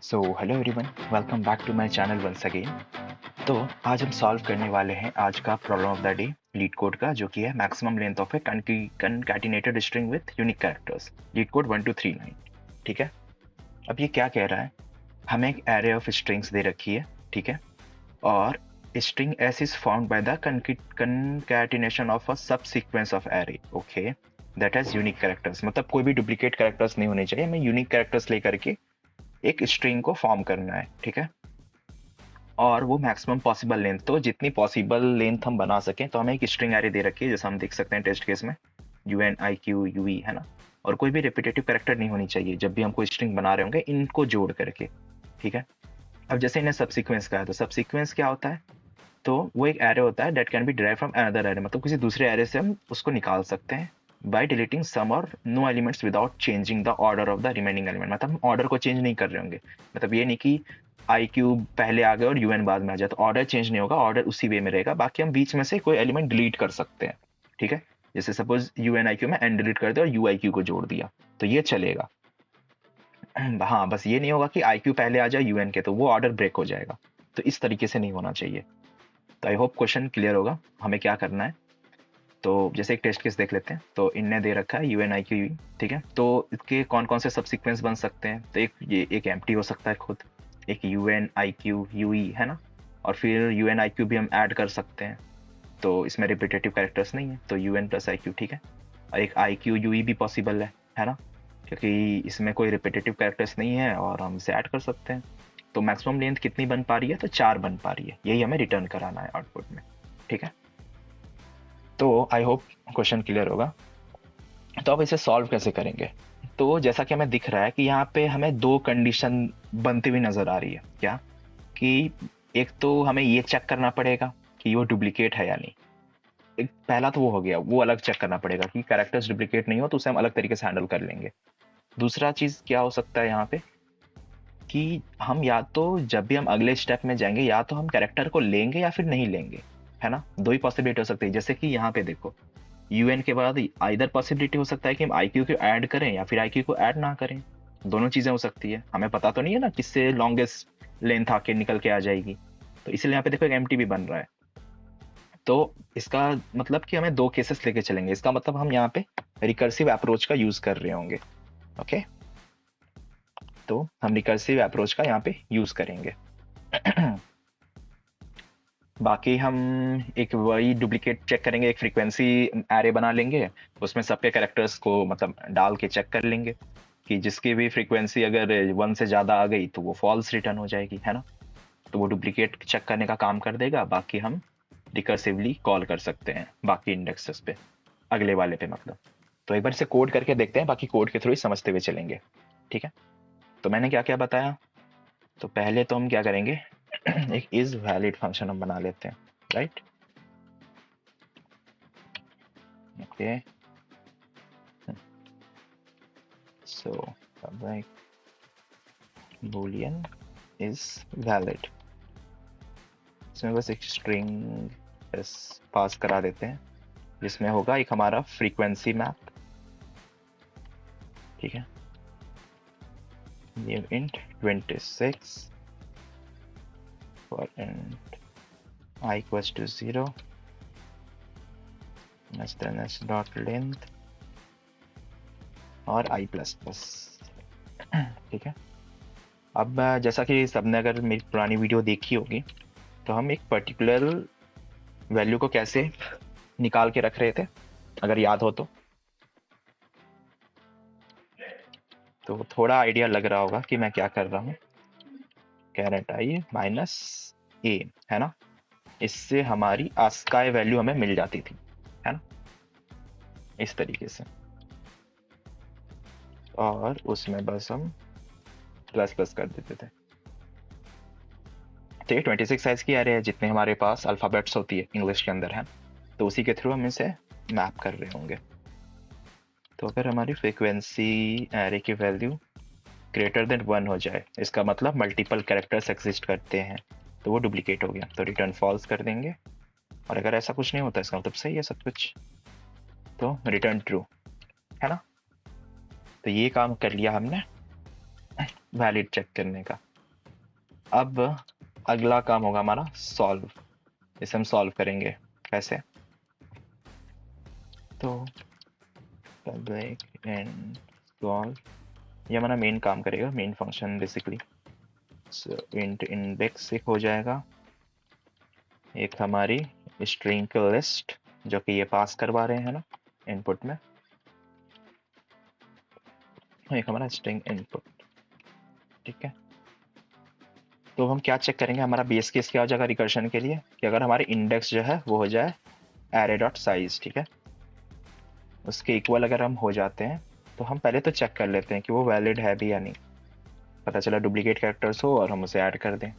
So hello everyone, welcome back to my channel once again. तो आज हम solve करने वाले हैं आज का problem of the day LeetCode का, जो कि है maximum length of a concatenated string with unique characters, LeetCode 1239। ठीक है। अब ये क्या कह रहा है, हमें एक एरे ऑफ स्ट्रिंग्स दे रखी है। ठीक है। और string S is found by the concatenation of a subsequence of array. Okay, that has unique characters, मतलब कोई भी डुप्लीकेट कैरेक्टर्स नहीं होने चाहिए, हमें यूनिक कैरेक्टर्स लेकर के एक स्ट्रिंग को फॉर्म करना है। ठीक है। और वो मैक्सिमम पॉसिबल लेंथ, तो जितनी पॉसिबल लेंथ हम बना सकें, तो हमें एक स्ट्रिंग एरे दे रखी है, जैसा हम देख सकते हैं टेस्ट केस में, U N I Q U E, है ना। और कोई भी रिपीटेटिव कैरेक्टर नहीं होनी चाहिए जब भी हम कोई स्ट्रिंग बना रहे होंगे, इनको जोड़ करके। ठीक है। अब जैसे इन्हें सब सीक्वेंस का है, तो सब सीक्वेंस क्या होता है, तो वो एक एरे होता है that can be derive from another array, मतलब किसी दूसरे एरे से हम उसको निकाल सकते हैं bye deleting some or no elements without changing the order of the remaining element. मतलब हम ऑर्डर को चेंज नहीं कर रहे होंगे, मतलब ये नहीं कि आई क्यूब पहले आ गए और यूएन बाद में आ जाए, तो ऑर्डर चेंज नहीं होगा, ऑर्डर उसी वे में रहेगा। बाकी हम बीच में से कोई एलिमेंट डिलीट कर सकते हैं। ठीक है। जैसे suppose U N I Q में एन डिलीट कर दिया और यू आई क्यू को जोड़ दिया, तो ये चलेगा। हाँ, बस ये नहीं होगा कि आई क्यू पहले आ जाए यूएन के, तो वो ऑर्डर ब्रेक हो जाएगा। तो इस तरीके से नहीं होना चाहिए। तो आई होप क्वेश्चन क्लियर होगा हमें क्या करना है। तो जैसे एक टेस्ट केस देख लेते हैं। तो इनने दे रखा है U N I Q U. ठीक है। तो इसके कौन कौन से सब सीक्वेंस बन सकते हैं, तो एक एम्प्टी हो सकता है खुद, एक U N I Q U E, है ना। और फिर यू एन आई क्यू भी हम ऐड कर सकते हैं, तो इसमें रिपीटेटिव कैरेक्टर्स नहीं है, तो U N plus I Q. ठीक है। और एक आई क्यू यू ई भी पॉसिबल है ना, क्योंकि इसमें कोई रिपीटेटिव कैरेक्टर्स नहीं है और हम इसे ऐड कर सकते हैं। तो मैक्सिमम लेंथ कितनी बन पा रही है, तो 4 बन पा रही है, यही हमें रिटर्न कराना है आउटपुट में। ठीक है। तो आई होप क्वेश्चन क्लियर होगा। तो अब इसे सॉल्व कैसे करेंगे, तो जैसा कि हमें दिख रहा है कि यहाँ पे हमें दो कंडीशन बनती हुई नजर आ रही है। क्या कि एक तो हमें ये चेक करना पड़ेगा कि वो डुप्लीकेट है या नहीं। एक पहला तो वो हो गया, वो अलग चेक करना पड़ेगा कि कैरेक्टर्स डुप्लीकेट नहीं हो, तो उसे हम अलग तरीके से हैंडल कर लेंगे। दूसरा चीज क्या हो सकता है यहाँ पे, कि हम या तो जब भी हम अगले स्टेप में जाएंगे, या तो हम कैरेक्टर को लेंगे या फिर नहीं लेंगे, है ना। दो ही पॉसिबिलिटी हो सकती है। जैसे कि यहाँ पे देखो, यूएन के बाद आइदर पॉसिबिलिटी हो सकता है कि हम आईक्यू को ऐड करें या फिर आईक्यू को ऐड ना करें। दोनों चीजें हो सकती है, हमें पता तो नहीं है ना किससे लॉन्गेस्ट लेंथ आके निकल के आ जाएगी। तो इसीलिए यहाँ पे देखो एक एम्प्टी भी बन रहा है। तो इसका मतलब कि हमें दो केसेस लेके चलेंगे, इसका मतलब हम यहाँ पे रिकर्सिव अप्रोच का यूज कर रहे होंगे। ओके, तो हम रिकर्सिव अप्रोच का यहाँ पे यूज करेंगे। बाकी हम एक वही डुप्लीकेट चेक करेंगे, एक फ्रीक्वेंसी एरे बना लेंगे, उसमें सबके कैरेक्टर्स को मतलब डाल के चेक कर लेंगे कि जिसकी भी फ्रीक्वेंसी अगर 1 से ज़्यादा आ गई तो वो फॉल्स रिटर्न हो जाएगी, है ना। तो वो डुप्लीकेट चेक करने का काम कर देगा, बाकी हम रिकर्सिवली कॉल कर सकते हैं बाकी इंडेक्सेस पे, अगले वाले पे मतलब। तो एक बार इसे कोड करके देखते हैं, बाकी कोड के थ्रू ही समझते हुए चलेंगे। ठीक है। तो मैंने क्या क्या बताया, तो पहले तो हम क्या करेंगे, एक इज वैलिड फंक्शन हम बना लेते हैं, right. Okay, so like boolean is valid, इसमें बस एक स्ट्रिंग पास करा देते हैं, जिसमें होगा एक हमारा फ्रीक्वेंसी मैप। ठीक है। new int 26 for int I equals to 0 less than s dot length और i प्लस प्लस। ठीक है। अब जैसा कि सबने अगर मेरी पुरानी वीडियो देखी होगी, तो हम एक पर्टिकुलर वैल्यू को कैसे निकाल के रख रहे थे, अगर याद हो तो थोड़ा आइडिया लग रहा होगा कि मैं क्या कर रहा हूँ। कैरेट आई माइनस ए, है ना। इससे हमारी आस्काई वैल्यू हमें मिल जाती थी, है ना, इस तरीके से। और उसमें बस हम प्लस प्लस कर देते थे। तो ये 26 साइज की एरे है, जितने हमारे पास अल्फ़ाबेट्स होती है इंग्लिश के अंदर, है। तो उसी के थ्रू हम इसे मैप कर रहे होंगे। तो अगर हमारी फ्रीक्वेंसी एरे की वैल्यू ग्रेटर देन 1 हो जाए, इसका मतलब मल्टीपल कैरेक्टर्स एग्जिस्ट करते हैं, तो वो डुप्लीकेट हो गया, तो रिटर्न फॉल्स कर देंगे। और अगर ऐसा कुछ नहीं होता, इसका मतलब सही है सब कुछ, तो रिटर्न ट्रू, है ना। तो ये काम कर लिया हमने वैलिड चेक करने का। अब अगला काम होगा हमारा सॉल्व। इसे हम सॉल्व करेंगे कैसे? तो पब्लिक एंड सॉल्व, ये हमारा मेन काम करेगा, मेन फंक्शन बेसिकली। सो इंट इंडेक्स एक हो जाएगा, एक हमारी स्ट्रिंग की लिस्ट जो कि ये पास करवा रहे हैं ना इनपुट में, एक हमारा स्ट्रिंग इनपुट। ठीक है, तो हम क्या चेक करेंगे, हमारा बेस केस क्या हो जाएगा रिकर्शन के लिए, कि अगर हमारे इंडेक्स जो है वो हो जाए एरे डॉट साइज। ठीक है, उसके इक्वल अगर हम हो जाते हैं तो हम पहले तो चेक कर लेते हैं कि वो वैलिड है भी या नहीं। पता चला डुप्लीकेट कैरेक्टर्स हो और हम उसे ऐड कर दें,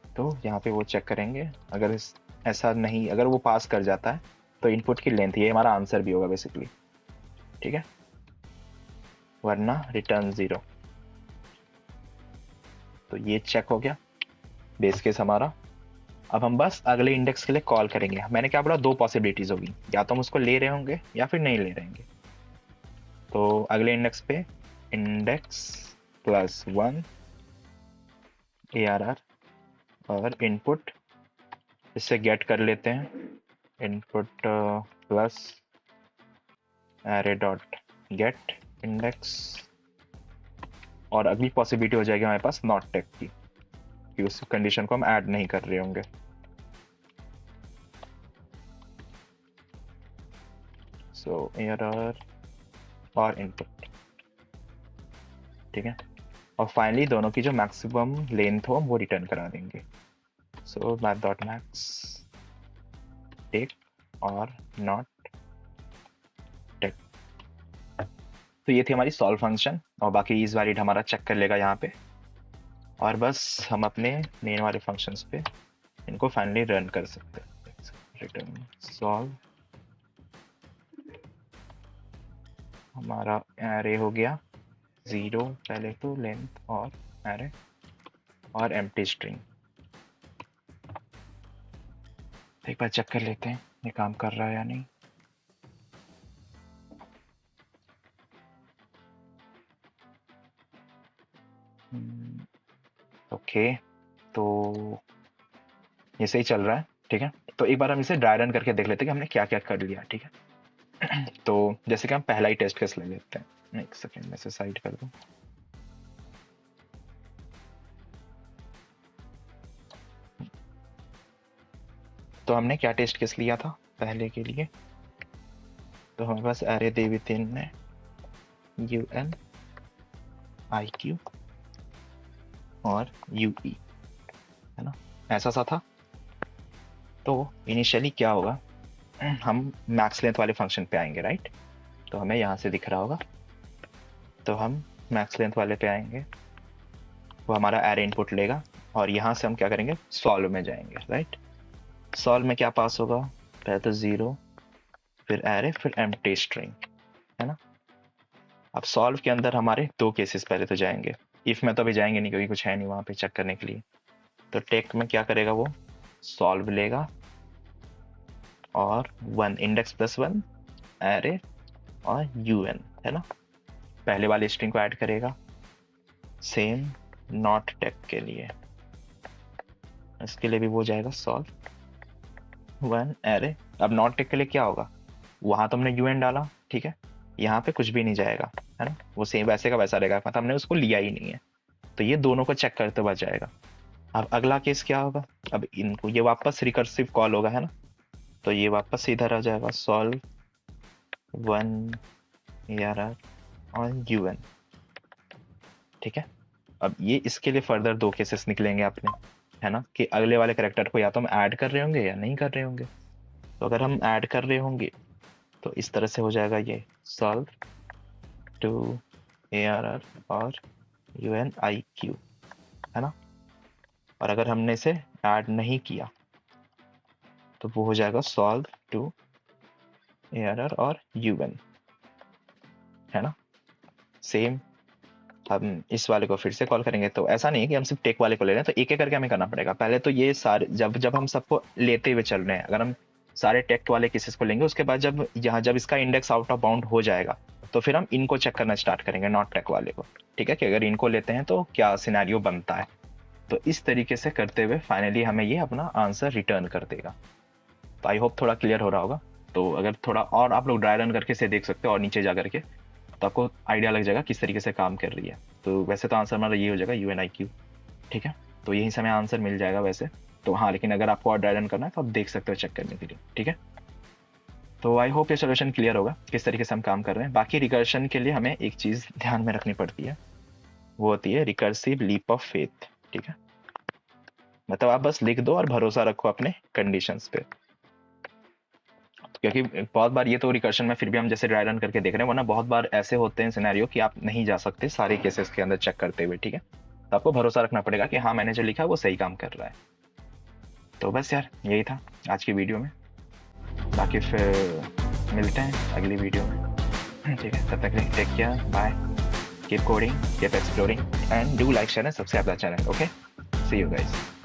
तो यहाँ पे वो चेक करेंगे। अगर ऐसा नहीं, अगर वो पास कर जाता है तो इनपुट की लेंथ, ये हमारा आंसर भी होगा बेसिकली। ठीक है, वरना रिटर्न 0। तो ये चेक हो गया बेस केस हमारा। अब हम बस अगले इंडेक्स के लिए कॉल करेंगे। मैंने क्या बोला, दो पॉसिबिलिटीज होगी, या तो हम उसको ले रहे होंगे या फिर नहीं ले रहेंगे। तो अगले इंडेक्स पे इंडेक्स प्लस 1 ARR और इनपुट, इससे गेट कर लेते हैं input plus array dot gate index, और अगली पॉसिबिलिटी हो जाएगी हमारे पास नॉट टेक की, कि उस कंडीशन को हम ऐड नहीं कर रहे होंगे। सो एरर और इनपुट। ठीक है, और फाइनली दोनों की जो मैक्सिमम लेंथ हो वो रिटर्न करा देंगे। सो मैथ डॉट मैक्स टेक और नॉट टेक। तो ये थी हमारी सॉल्व फंक्शन, और बाकी इज वैलिड हमारा चेक कर लेगा यहाँ पे, और बस हम अपने मेन वाले फंक्शंस पे इनको फाइनली रन कर सकते हैं। रिटर्न सॉल्व, हमारा एरे हो गया 0 पहले तो लेंथ और एरे और एम्प्टी स्ट्रिंग। एक बार चेक कर लेते हैं ये काम कर रहा है या नहीं। ओके, तो ये सही चल रहा है। ठीक है, तो एक बार हम इसे ड्राई रन करके देख लेते हैं कि हमने क्या क्या कर लिया। ठीक है तो जैसे कि हम पहला ही टेस्ट केस ले लेते हैं। एक सेकेंड में से साइड कर दूं। तो हमने क्या टेस्ट केस लिया था पहले के लिए, तो हमारे पास एरे दे विद इन है UN IQ और UE, है ना, ऐसा सा था। तो इनिशियली क्या होगा, हम मैक्स लेंथ वाले फंक्शन पे आएंगे, राइट। तो हमें यहाँ से दिख रहा होगा, तो हम मैक्स लेंथ वाले पे आएंगे, वो हमारा एरे इनपुट लेगा, और यहाँ से हम क्या करेंगे, सॉल्व में जाएंगे, राइट। सॉल्व में क्या पास होगा, पहले तो 0, फिर एरे, फिर एम्प्टी स्ट्रिंग, है ना। अब सॉल्व के अंदर हमारे दो केसेस पहले तो जाएंगे, इफ में तो अभी जाएंगे नहीं क्योंकि कुछ है नहीं वहाँ पे चेक करने के लिए। तो टेक में क्या करेगा, वो सॉल्व लेगा और 1 इंडेक्स प्लस 1 एरे और UN, है ना, पहले वाले स्ट्रिंग को ऐड करेगा। सेम नॉट टेक के लिए, इसके लिए भी वो जाएगा सॉल्व 1 एरे। अब नॉट टेक के लिए क्या होगा, वहां तो हमने UN डाला, ठीक है, यहाँ पे कुछ भी नहीं जाएगा, है ना, वो सेम वैसे का वैसा रहेगा, मतलब हमने उसको लिया ही नहीं है। तो ये दोनों को चेक करते हुए जाएगा। अब अगला केस क्या होगा, अब इनको ये वापस रिकर्सिव कॉल होगा, है ना, तो ये वापस इधर आ जाएगा सॉल्व 1 ARR और UN। ठीक है, अब ये इसके लिए फर्दर दो केसेस निकलेंगे अपने, है ना, कि अगले वाले करेक्टर को या तो हम ऐड कर रहे होंगे या नहीं कर रहे होंगे। तो अगर हम ऐड कर रहे होंगे तो इस तरह से हो जाएगा ये सॉल्व 2 ARR और UN IQ, है ना। और अगर हमने इसे ऐड नहीं किया तो वो हो जाएगा सॉल्व 2 ARR और UN, है ना। सेम हम इस वाले को फिर से कॉल करेंगे, तो ऐसा नहीं है कि हम सिर्फ टेक वाले को ले रहे हैं, तो एक एक करके हमें करना पड़ेगा। पहले तो ये सारे जब हम सबको लेते हुए चल रहे हैं, अगर हम सारे टेक वाले केसेस को लेंगे, उसके बाद जब इसका इंडेक्स आउट ऑफ बाउंड हो जाएगा तो फिर हम इनको चेक करना स्टार्ट करेंगे, नॉट टेक वाले को। ठीक है, कि अगर इनको लेते हैं तो क्या सिनेरियो बनता है। तो इस तरीके से करते हुए फाइनली हमें ये अपना आंसर रिटर्न कर देगा। तो आई होप थोड़ा क्लियर हो रहा होगा। तो अगर थोड़ा और आप लोग ड्राई रन करके से देख सकते हो और नीचे जा करके, तो आपको आइडिया लग जाएगा किस तरीके से काम कर रही है। तो वैसे तो आंसर हमारा ये हो जाएगा UNIQ, ठीक है। तो यहीं से हमें आंसर मिल जाएगा वैसे तो। हाँ, लेकिन अगर आपको और ड्राई रन करना है तो आप देख सकते हो चेक करने के लिए, ठीक है। तो आई होप ये सोल्यूशन क्लियर होगा किस तरीके से हम काम कर रहे हैं। बाकी रिकर्शन के लिए हमें एक चीज़ ध्यान में रखनी पड़ती है, वो होती है रिकर्सिव लीप ऑफ फेथ, ठीक है। मतलब आप बस लिख दो और भरोसा रखो अपने कंडीशंस पे, क्योंकि बहुत बार ये तो रिकर्शन में फिर भी हम जैसे ड्राई रन करके देख रहे हैं, वरना बहुत बार ऐसे होते हैं सिनेरियो कि आप नहीं जा सकते सारे केसेस के अंदर चेक करते हुए, ठीक है। तो आपको भरोसा रखना पड़ेगा कि हाँ मैंने जो लिखा वो सही काम कर रहा है। तो बस यार यही था आज की वीडियो में। बाकी फिर मिलते हैं अगली वीडियो में, ठीक है। तब तक take care, bye, keep coding, keep exploring and do like, share and subscribe the channel, okay. See you guys.